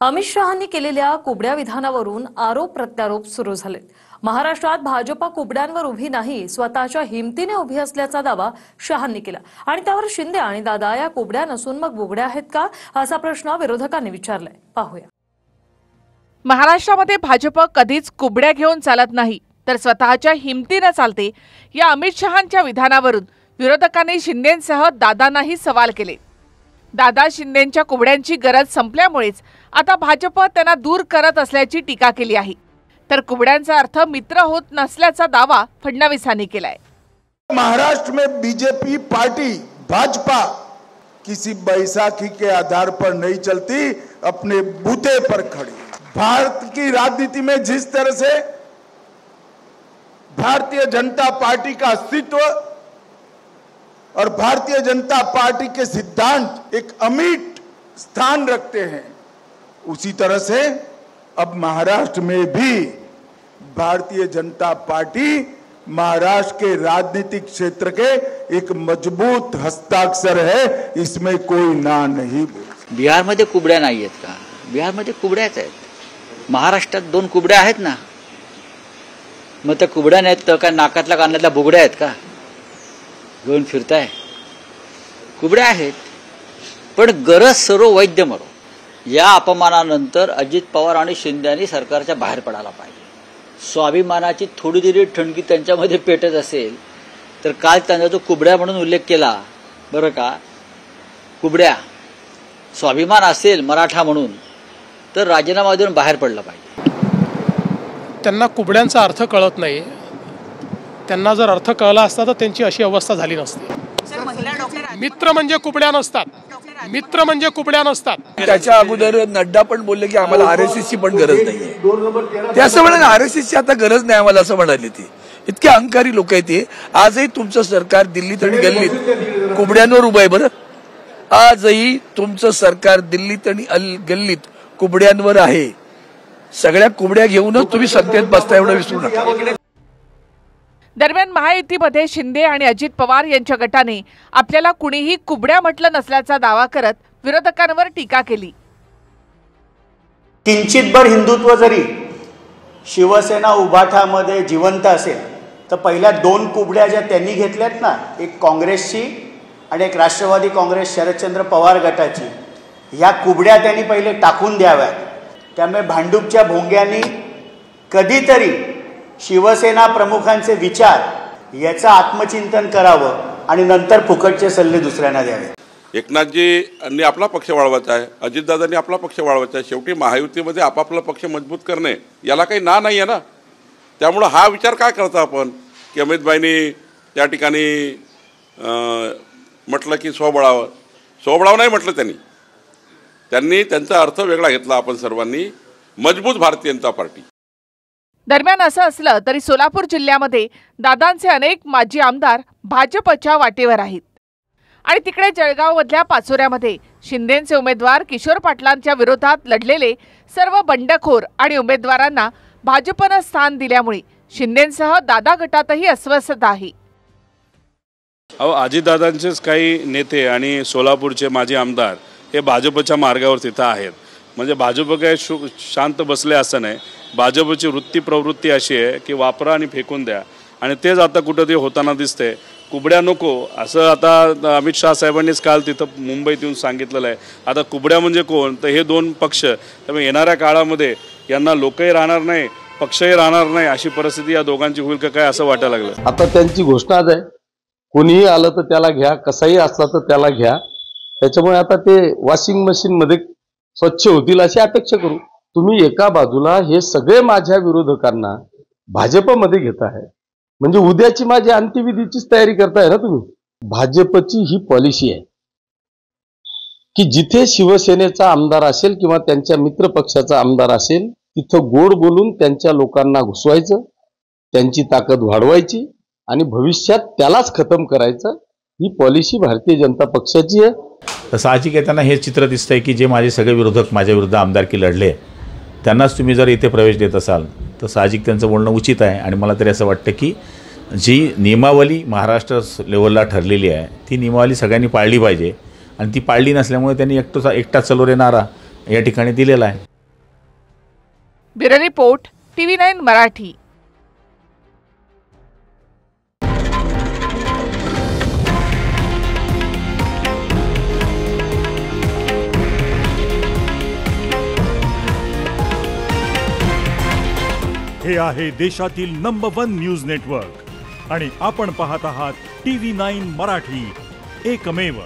अमित शहांनी केलेल्या कुबड्या विधानावरून आरोप प्रत्यारोप सुरू झाले। महाराष्ट्रात भाजपा कुबड्यांवर उभी नाही, स्वतःच्या हिमतीने उभी असल्याचा दावा शहांनी केला आणि त्यावर शिंदे आणि दादा या कुबड्या नसून मग बुगड्या आहेत का असा प्रश्न विरोधकांनी विचारलाय। पाहूया। महाराष्ट्रामध्ये भाजप कधीच कुबड्या घेऊन चालत नाही, तर स्वतःच्या हिमतीने चालते। या अमित शहांच्या विधानावरून विरोधकांनी शिंदेंसह दादांनाही सवाल केले। दादा शिंदेंच्या कुबड्यांची गरज संपल्यामुळेच आता भाजप त्यांना दूर करत असल्याची टीका केली आहे। तर कुबड्यांचा अर्थ मित्र होत नसल्याचा दावा फडणवीसांनी केलाय। महाराष्ट्र में बीजेपी पार्टी भाजपा किसी बैसाखी के आधार पर नहीं चलती, अपने बूते पर खड़ी। भारत की राजनीति में जिस तरह से भारतीय जनता पार्टी का अस्तित्व और भारतीय जनता पार्टी के सिद्धांत एक अमिट स्थान रखते हैं, उसी तरह से अब महाराष्ट्र में भी भारतीय जनता पार्टी महाराष्ट्र के राजनीतिक क्षेत्र के एक मजबूत हस्ताक्षर है, इसमें कोई ना नहीं। बिहार मध्ये कुबड्या नाही आहेत का? बिहार मध्ये कुबड्याच आहेत। महाराष्ट्रात 2 कुबड्या आहेत ना, मग त्या कुबड्या नाहीत तर काय नाकातल्या कानातल्या बुगड्या आहेत का घेऊन फिरताय? कुबड्या आहेत, पण गरज सर्व वैद्य मरो। या अपमानानंतर अजित पवार आणि शिंदेंनी सरकारच्या बाहेर पडायला पाहिजे। स्वाभिमानाची थोडी जरी ठणकी त्यांच्यामध्ये पेटत असेल तर काल त्यांचा जो कुबड्या म्हणून उल्लेख केला, बरं का, कुबड्या स्वाभिमान असेल मराठा म्हणून तर राजीनामा देऊन बाहेर पडला पाहिजे। त्यांना कुबड्यांचा अर्थ कळत नाही। त्यांना जर अर्थ कळला असता तर त्यांची अशी अवस्था झाली नसती। मित्र म्हणजे कुबड्या नसतात, मित्र म्हणजे कुबड्या नसतात। त्याच्या अगोदर नड्डा पण बोलले की आम्हाला आरएसएसची पण गरज नाहीये। ते असं म्हणाले आरएसएसची आता गरज नाही आम्हाला, असं म्हणाले। ते इतके अहंकारी लोक आहेत। ते आजही तुमचं सरकार दिल्लीत आणि गल्लीत कुबड्यांवर उभं आहे। बरं, आजही तुमचं सरकार दिल्लीत आणि गल्लीत कुबड्यांवर आहे। सगळ्या कुबड्या घेऊनच तुम्ही सत्तेत बसता, एवढं विसरू नका। दरम्यान महायुतीमध्ये शिंदे आणि अजित पवार यांच्या गटाने आपल्याला कुणीही कुबड्या म्हटलं नसल्याचा दावा करत विरोधकांवर टीका केली। किंचितभर हिंदुत्व जरी शिवसेना उभाठामध्ये जिवंत असेल तर पहिल्या 2 कुबड्या ज्या त्यांनी घेतल्यात ना, एक काँग्रेसची आणि एक राष्ट्रवादी काँग्रेस शरदचंद्र पवार गटाची, ह्या कुबड्या त्यांनी पहिले टाकून द्याव्यात। त्यामुळे भांडूपच्या भोंग्यांनी कधीतरी शिवसेना प्रमुखांचे विचार याचं आत्मचिंतन करावं आणि नंतर फुकटचे सल्ले दुसऱ्यांना द्यावे। एकनाथजींनी आपला पक्ष वाढवायचा आहे, अजितदादांनी आपला पक्ष वाढवायचा आहे। शेवटी महायुतीमध्ये आपापला पक्ष मजबूत करणे याला काही ना नाही आहे ना। त्यामुळे हा विचार काय करता आपण की अमितभाईंनी त्या ठिकाणी म्हटलं की स्वबळाव नाही म्हटलं त्यांनी त्यांचा अर्थ वेगळा घेतला। आपण सर्वांनी मजबूत भारतीय जनता पार्टी। दरम्यान असं असलं तरी सोलापूर जिल्ह्यामध्ये दादांचे अनेक माजी आमदार भाजपच्या वाटेवर आहेत आणि तिकडे जळगावमधल्या पाचोऱ्यामध्ये शिंदेंचे उमेदवार किशोर पाटलांच्या विरोधात लढलेले सर्व बंडखोर आणि उमेदवारांना भाजपनं स्थान दिल्यामुळे शिंदेंसह दादा गटातही अस्वस्थता आहे। अजितदादांचेच काही नेते आणि सोलापूरचे माजी आमदार हे भाजपच्या मार्गावर तिथं आहेत। म्हणजे भाजप काय शांत बसले असं नाही। भाजपची वृत्ती प्रवृत्ती अशी आहे की वापरा आणि फेकून द्या, आणि तेच आता कुठंतरी होताना दिसते। कुबड्या नको असं आता अमित शहा साहेबांनीच काल तिथं मुंबईत येऊन सांगितलेलं आहे। आता कुबड्या म्हणजे कोण, तर हे 2 पक्ष। त्यामुळे येणाऱ्या काळामध्ये यांना लोकही राहणार नाही, पक्षही राहणार नाही, अशी परिस्थिती या दोघांची होईल का काय असं वाटायला लागलं। आता त्यांची घोषणाच आहे, कोणीही आलं तर त्याला घ्या, कसाही असला तर त्याला घ्या। त्याच्यामुळे आता ते वॉशिंग मशीन मध्ये स्वच्छ होतील अशी अपेक्षा करू। तुम्ही एका बाजूला हे सगळे माझ्या विरोधकांना भाजपमध्ये घेताय, म्हणजे उद्याची माझी अंत्यविधीचीच तयारी करताय ना तुम्ही। भाजपची ही पॉलिसी आहे की जिथे शिवसेनेचा आमदार असेल किंवा त्यांच्या मित्र पक्षाचा आमदार असेल तिथं गोड बोलून त्यांच्या लोकांना घुसवायचं, त्यांची ताकद वाढवायची आणि भविष्यात त्यालाच खतम करायचं। ही पॉलिसी भारतीय जनता पक्षाची आहे। साहजिक आहे, त्यांना हे चित्र दिसतंय की जे माझे सगळे विरोधक माझ्या विरुद्ध आमदारकी लढले त्यांनाच तुम्ही जर इथे प्रवेश देत असाल तर साहजिक त्यांचं बोलणं उचित आहे। आणि मला तरी असं वाटतं की जी नियमावली महाराष्ट्र लेवलला ठरलेली आहे ती नियमावली सगळ्यांनी पाळली पाहिजे, आणि ती पाळली नसल्यामुळे त्यांनी एकटा चलो रे नारा या ठिकाणी दिलेला आहे। Bureau report TV9 Marathi. हे आहे देशातील नंबर 1 न्यूज नेटवर्क आणि आपण पाहत आहात TV9 मराठी, एकमेव.